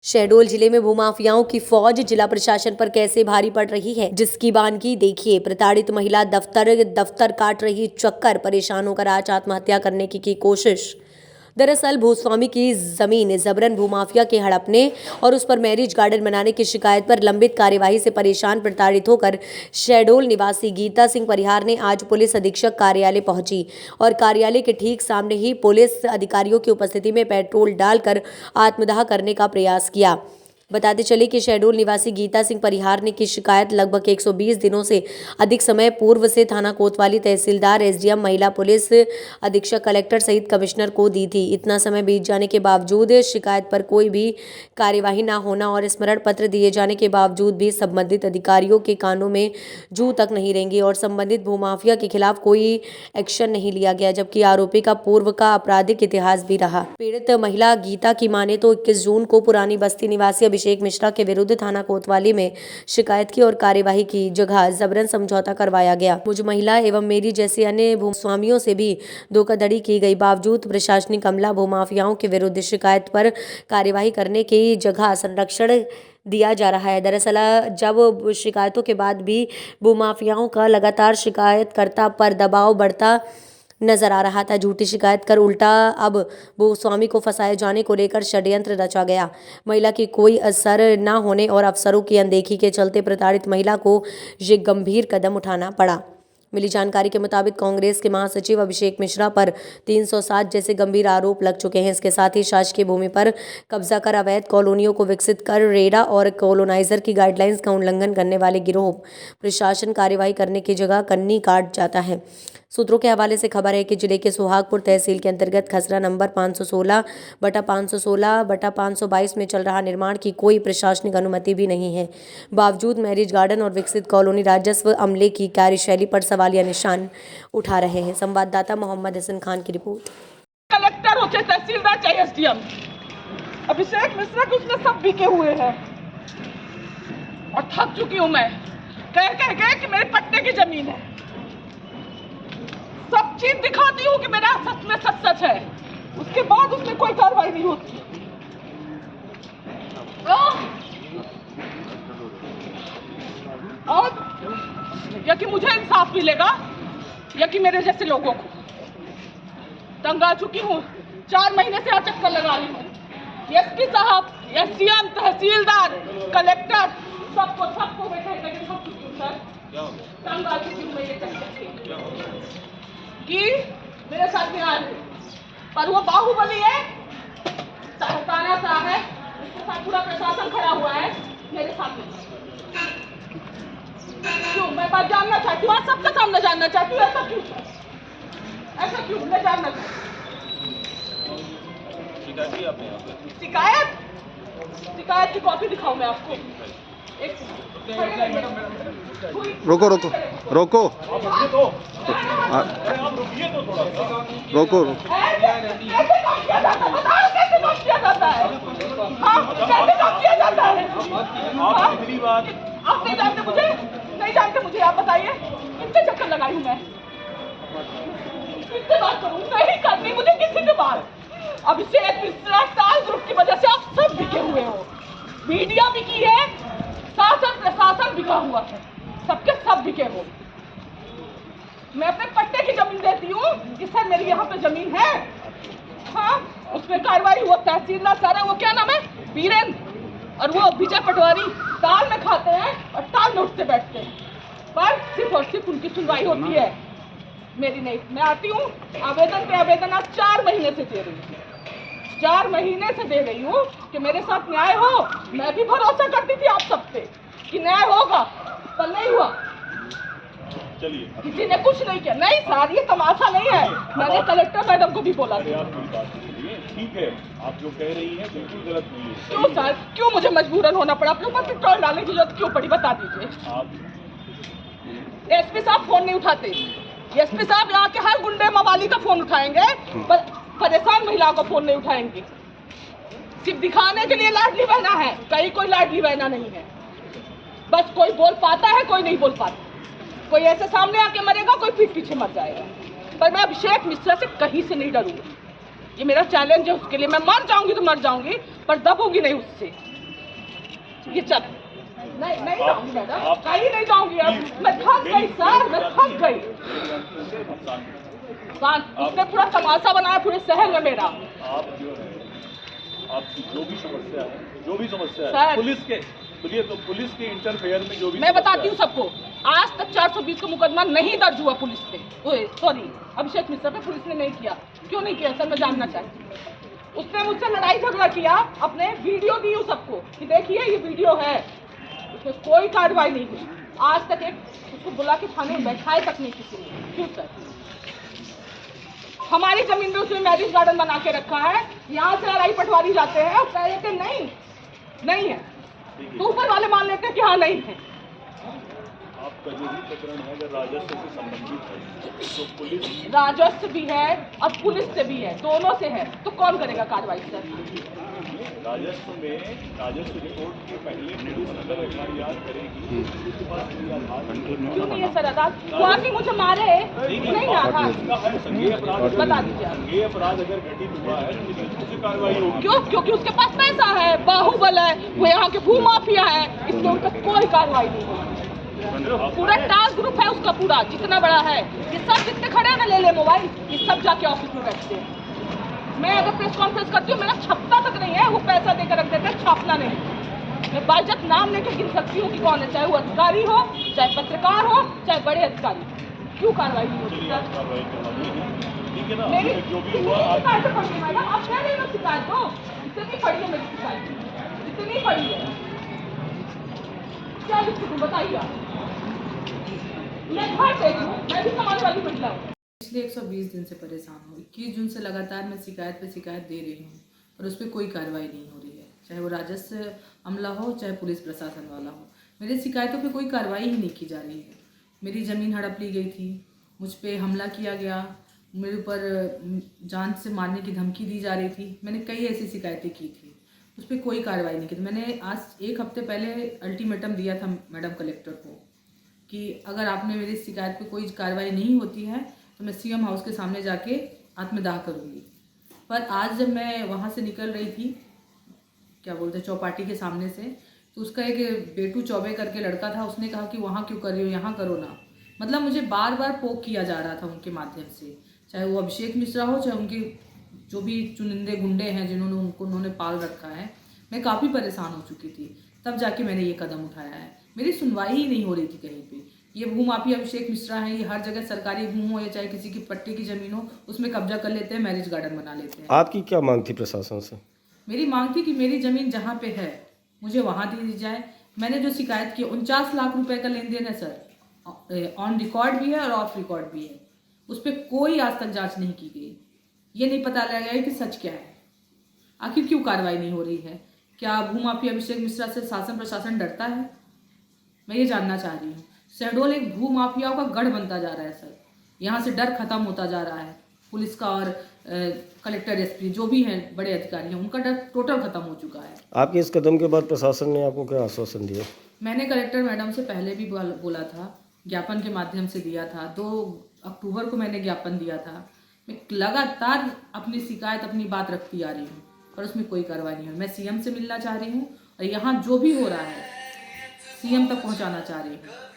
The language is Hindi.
शहडोल जिले में भूमाफियाओं की फौज जिला प्रशासन पर कैसे भारी पड़ रही है, जिसकी बानगी देखिए। प्रताड़ित महिला दफ्तर काट रही चक्कर, परेशान होकर आज आत्महत्या करने की कोशिश। दरअसल भूस्वामी की जमीन जबरन भूमाफिया के हड़पने और उस पर मैरिज गार्डन बनाने की शिकायत पर लंबित कार्यवाही से परेशान प्रताड़ित होकर शहडोल निवासी गीता सिंह परिहार ने आज पुलिस अधीक्षक कार्यालय पहुंची और कार्यालय के ठीक सामने ही पुलिस अधिकारियों की उपस्थिति में पेट्रोल डालकर आत्मदाह करने का प्रयास किया। बताते चले कि शहडोल निवासी गीता सिंह परिहार ने की शिकायत लगभग 120 दिनों से अधिक समय पूर्व से थाना कोतवाली तहसीलदार, एसडीएम, महिला पुलिस अधीक्षक, कलेक्टर सहित कमिश्नर को दी थी। इतना समय बीत जाने के बावजूद शिकायत पर कोई भी कार्यवाही न होना और स्मरण पत्र दिए जाने के बावजूद भी संबंधित अधिकारियों के कानों में जू तक नहीं रेंगी और संबंधित भूमाफिया के खिलाफ कोई एक्शन नहीं लिया गया, जबकि आरोपी का पूर्व का आपराधिक इतिहास भी रहा। पीड़ित महिला गीता की माने तो 21 जून को पुरानी बस्ती निवासी अभिषेक मिश्रा के विरुद्ध थाना कोतवाली में शिकायत की और कार्यवाही की जगह जबरन समझौता करवाया गया। मुझ महिला एवं मेरी जैसे अन्य भूस्वामियों से भी धोखाधड़ी की गई। बावजूद प्रशासनिक अमला भूमाफियाओं के विरुद्ध शिकायत पर कार्यवाही करने की जगह संरक्षण दिया जा रहा है। दरअसल जब शिकायतों के बाद भी भूमाफियाओं का लगातार शिकायतकर्ता पर दबाव बढ़ता नजर आ रहा था। झूठी शिकायत कर उल्टा अब भूस्वामी को फंसाए जाने को लेकर षड्यंत्र रचा गया। महिला की कोई असर न होने और अफसरों की अनदेखी के चलते प्रताड़ित महिला को ये गंभीर कदम उठाना पड़ा। मिली जानकारी के मुताबिक कांग्रेस के महासचिव अभिषेक मिश्रा पर 307 जैसे गंभीर आरोप लग चुके हैं। इसके साथ ही शासकीय भूमि पर कब्जा कर अवैध कॉलोनियों को विकसित कर रेरा और कॉलोनाइजर की गाइडलाइंस का उल्लंघन करने वाले गिरोह प्रशासन कार्यवाही करने की जगह कन्नी काट जाता है। सूत्रों के हवाले से खबर है कि जिले के सुहागपुर तहसील के अंतर्गत खसरा नंबर 516/522 में चल रहा निर्माण की कोई प्रशासनिक अनुमति भी नहीं है। बावजूद मैरिज गार्डन और विकसित कॉलोनी राजस्व अमले की कार्यशैली पर सवालिया निशान उठा रहे हैं। संवाददाता मोहम्मद हसन खान की रिपोर्ट। कलेक्टर हो चाहे तहसीलदार चाहे एसडीएम, अभिषेक मिश्रा के उसमें सब बिके हुए हैं और थक चुकी हूँ मैं कह के कि मेरे पट्टे की जमीन है। सब चीज दिखाती हूँ कि मेरा सच में सच है, उसके बाद उसमें कोई कार्रवाई नहीं होती। और या कि मुझे इंसाफ मिलेगा या कि मेरे जैसे लोगों को। तंग आ चुकी हूँ, 4 महीने से चक्कर लगा रही हूँ। एसपी साहब, एसडीएम, तहसीलदार, कलेक्टर सबको बैठे थक चुकी हूँ सर। तंग आ चुकी हूँ मैं ये कि मेरे साथ में आ रही, पर वो बाहुबली है, ताना सा है, उसके साथ पूरा प्रशासन खड़ा हुआ है मेरे साथ में। क्यों? मैं बात जानना चाहती हूँ, सबके सामने जानना चाहती हूँ, ऐसा क्यों? मैं जानना चाहती हूँ। शिकायत की कॉपी दिखाऊं मैं आपको? रोको रोको रोको रोको आप नहीं जानते मुझे, नहीं जानते मुझे, आप बताइए कितने चक्कर लगाई हूँ मैं, किससे बात करूँ? नहीं करनी मुझे किसी से बात। अभिषेक मिश्रा साल ग्रुप की वजह से आप सब बिके हुए हो, मीडिया बिकी है, शासन प्रशासन बिका हुआ है, सबके सब बिके हो। मैं अपने पट्टे की जमीन देती हूँ कि सर मेरी यहाँ पे जमीन है, हाँ उसमें कार्रवाई हुआ। तहसीलदार सारा वो क्या नाम है, वीरेंद्र और वो विजय पटवारी ताल में खाते हैं और ताल में उठते बैठते हैं, पर सिर्फ और सिर्फ उनकी सुनवाई होती है, मेरी नहीं। मैं आती हूँ आवेदन पे आवेदन आज 4 महीने से दे रही हूँ, 4 महीने से दे रही हूँ कि मेरे साथ न्याय हो। मैं भी भरोसा करती थी आप सब पे कि न्याय होगा, पर नहीं हुआ। किसी ने कुछ नहीं किया। नहीं सर, ये तमाशा नहीं है, मैंने कलेक्टर मैडम को भी बोला था। ठीक है, आप जो कह रही हैं बिल्कुल गलत नहीं है। क्यों सर, क्यों मुझे मजबूरन होना पड़ा? अपने ऊपर पेट्रोल डालने की जरूरत क्यों पड़ी, बता दीजिए। एसपी साहब फोन नहीं उठाते, एसपी साहब यहाँ के हर गुंडे मवाली का फोन उठाएंगे, पर परेशान महिलाओं का फोन नहीं उठाएंगे। सिर्फ दिखाने के लिए लाडली बहना है, कहीं कोई लाडली बहना नहीं है। बस कोई बोल पाता है, कोई नहीं बोल पाता। कोई ऐसे सामने आके मरेगा, कोई पीठ पीछे मर जाएगा। पर मैं अभिषेक मिश्रा से कहीं से नहीं डरूंगी, ये मेरा चैलेंज है। उसके लिए मैं मर जाऊंगी तो मर जाऊंगी, पर दबूंगी नहीं उससे। ये चल नहीं जाऊंगी मैडम, कहीं नहीं जाऊंगी अब, मैं थक गई सर, मैं थक गई। उसने पूरा तमाशा बनाया पूरे शहर में मेरा। आप जो है, आपकी जो भी समस्या है सर, पुलिस के बोलिए, तो पुलिस के इंटरफेयर में जो भी मैं बताती हूँ सबको, आज तक 420 का मुकदमा नहीं दर्ज हुआ पुलिस पे, सॉरी अभिषेक मिश्रा पे पुलिस ने नहीं किया। क्यों नहीं किया सर, मैं जानना चाहती हूँ। उसने मुझसे लड़ाई झगड़ा किया, अपने वीडियो दी हूँ सबको कि देखिए ये वीडियो है, उसमें कोई कार्रवाई नहीं हुई। आज तक एक उसको बुला के थाने में बैठाए तक नहीं किसी ने। क्यों सर? हमारी जमीन में उसने मैरिज गार्डन बना के रखा है, यहाँ से लड़ाई पटवारी जाते हैं और कह देते नहीं है, तो ऊपर वाले मान लेते हैं कि हाँ नहीं है। आपका जो भी प्रकरण है अगर राजस्व से संबंधित है तो पुलिस राजस्व भी है और पुलिस से भी है, दोनों से है, तो कौन करेगा कार्रवाई सर? राजस्व रिपोर्ट के पहले पुलिस अगर FIR करेगी उसके बाद क्यों नहीं है सर आधार? वो आके मुझे मारे नहीं आधार, संज्ञेय अपराध बता दीजिए आप। संज्ञेय अपराध अगर घटित हुआ है तो निश्चित से कार्रवाई होगी। क्यों? क्योंकि उसके पास पैसा है, बाहुबल है, वो यहाँ के भूमाफिया है, इसलिए उनका कोई कार्रवाई नहीं होगी। पूरा टास्क ग्रुप है उसका, पूरा जितना बड़ा है, ये सब जितने खड़े हैं ना ले ले मोबाइल, ये सब जाके ऑफिस में बैठते हैं। मैं अगर प्रेस कॉन्फ्रेंस करती हूँ, मेरा छपता तक नहीं है, वो पैसा देकर रख देते हैं, छापना नहीं। मैं बाइज्जत नाम लेकर गिन सकती हूँ कि कौन है, चाहे वो अधिकारी हो, चाहे पत्रकार हो, चाहे बड़े अधिकारी। क्यों कार्रवाई नहीं होती सर? ठीक है ना, मेरी जो भी हुआ आप शिकायत पड़ी है मैडम, आप कह रहे हो शिकायत तो इतनी पड़ी है, मेरी शिकायत इतनी पड़ी है, क्या लिख दूँ बताइए आप? मैं घर पे हूँ, मैं भी समाज वाली महिला हूँ। पिछले 120 दिन से परेशान हूँ। 21 जून से लगातार मैं शिकायत पे शिकायत दे रही हूँ और उस पर कोई कार्रवाई नहीं हो रही है, चाहे वो राजस्व अमला हो चाहे पुलिस प्रशासन वाला हो। मेरे शिकायतों पे कोई कार्रवाई ही नहीं की जा रही है। मेरी ज़मीन हड़प ली गई थी, मुझ पर हमला किया गया, मेरे ऊपर जान से मारने की धमकी दी जा रही थी। मैंने कई ऐसी शिकायतें की थी, उस पर कोई कार्रवाई नहीं की थी। मैंने आज 1 हफ्ते पहले अल्टीमेटम दिया था मैडम कलेक्टर को कि अगर आपने मेरी शिकायत पे कोई कार्रवाई नहीं होती है तो मैं CM हाउस के सामने जाके आत्मदाह करूँगी। पर आज जब मैं वहाँ से निकल रही थी, क्या बोलते हैं, चौपाटी के सामने से, तो उसका एक बेटू चौबे करके लड़का था, उसने कहा कि वहाँ क्यों कर रही हो, यहाँ करो ना। मतलब मुझे बार बार पोक किया जा रहा था उनके माध्यम से, चाहे वो अभिषेक मिश्रा हो चाहे उनके जो भी चुनिंदे गुंडे हैं जिन्होंने उन्होंने पाल रखा है। मैं काफ़ी परेशान हो चुकी थी, तब जाके मैंने ये कदम उठाया है। मेरी सुनवाई ही नहीं हो रही थी कहीं पे। ये भूमाफिया अभिषेक मिश्रा है, ये हर जगह सरकारी भूमि हो या चाहे किसी की पट्टी की ज़मीन हो, उसमें कब्जा कर लेते हैं, मैरिज गार्डन बना लेते हैं। आपकी क्या मांग थी प्रशासन से? मेरी मांग थी कि मेरी ज़मीन जहाँ पे है मुझे वहाँ दी जाए। मैंने जो शिकायत की 49 लाख रुपए का लेन देन है सर, ऑन रिकॉर्ड भी है और ऑफ रिकॉर्ड भी है, उस पर कोई आज तक जांच नहीं की गई। ये नहीं पता लगा कि सच क्या है, आखिर क्यों कार्रवाई नहीं हो रही है। क्या भूमाफिया अभिषेक मिश्रा से शासन प्रशासन डरता है? मैं ये जानना चाह रही हूँ। शहडोल एक भूमाफियाओं का गढ़ बनता जा रहा है सर, यहाँ से डर खत्म होता जा रहा है। पुलिस का और कलेक्टर SP जो भी हैं बड़े अधिकारी हैं, उनका डर टोटल खत्म हो चुका है। आपके इस कदम के बाद प्रशासन ने आपको क्या आश्वासन दिया? मैंने कलेक्टर मैडम से पहले भी बोला था, ज्ञापन के माध्यम से दिया था। 2 अक्टूबर को मैंने ज्ञापन दिया था। मैं लगातार अपनी शिकायत, अपनी बात रखती आ रही हूँ, पर उसमें कोई कार्रवाई नहीं है। मैं CM से मिलना चाह रही हूँ और यहाँ जो भी हो रहा है CM तक पहुँचाना चाह रही हूँ।